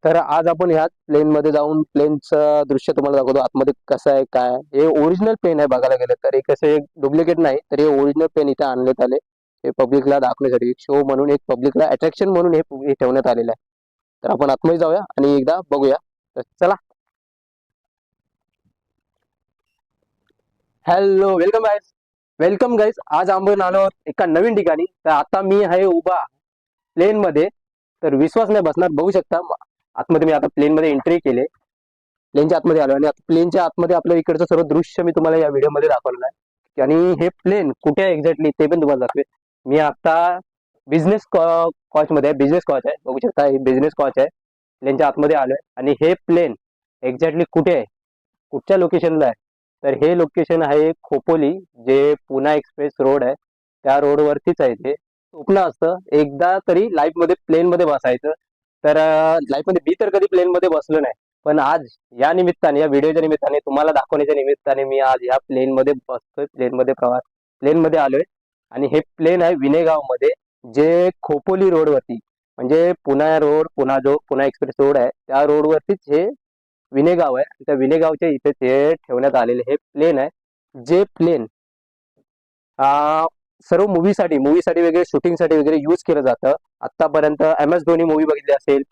तर आज आपण ह्या प्लेन मध्ये जाऊन प्लेनचं दृश्य तुम्हाला दाखवतो. आतमध्ये कसं आहे काय. हे ओरिजिनल प्लेन आहे बघायला गेलं तर. एक कसं एक डुप्लिकेट नाही तर हे ओरिजिनल प्लेन इथे आणण्यात आले. हे पब्लिकला दाखवण्यासाठी एक शो म्हणून एक पब्लिकला अट्रॅक्शन म्हणून हे ठेवण्यात आलेलं आहे. तर आपण आतमध्ये जाऊया आणि एकदा बघूया. तर चला. Hello, welcome guys. Welcome guys. आज आपण आलो आहोत एका नवीन ठिकाणी. तर आता मी आहे उभा प्लेन मध्ये. तर विश्वास नाही बसणार, बघू शकता. आतमध्ये मी आता प्लेन मध्ये एंट्री केली. प्लेनच्या आतमध्ये आलो आणि आता प्लेनच्या आतमध्ये आपलं इकडचं सर्व दृश्य मी तुम्हाला या व्हिडिओमध्ये दाखवलेलं आहे. आणि हे प्लेन कुठे आहे एक्झॅक्टली ते पण तुम्हाला दाखवेल. मी आता बिझनेस कॉच मध्ये आहे. बिझनेस कॉच आहे, बघू शकता. हे बिझनेस कॉच आहे. प्लेनच्या आतमध्ये आलोय आणि हे प्लेन एक्झॅक्टली कुठे आहे, कुठच्या लोकेशनला आहे. तर हे लोकेशन आहे खोपोली, जे पुणा एक्सप्रेस रोड आहे त्या रोडवरतीच आहे. ते स्वप्न असतं एकदा तरी लाईफ मध्ये प्लेन मध्ये बसायचं. तर लाईफ मध्ये मी तर कधी प्लेन मध्ये बसलो नाही, पण आज या निमित्ताने, या व्हिडिओच्या निमित्ताने, तुम्हाला दाखवण्याच्या निमित्ताने मी आज या प्लेन मध्ये बसतोय. प्लेन मध्ये प्रवास, प्लेन मध्ये आलोय. आणि हे प्लेन आहे विनेगाव मध्ये, जे खोपोली रोड वरती, म्हणजे Poona road, Poona express road आहे त्या रोड वरतीच हे विनेगाव आहे. त्या विनेगावच्या इथे ते ठेवण्यात आलेले हे प्लेन आहे. जे प्लेन सर्व मूवीसाठी वगैरे, शूटिंगसाठी वगैरे यूज केलं जातं. आतापर्यंत एम एस धोनी मूवी बघितली असेल,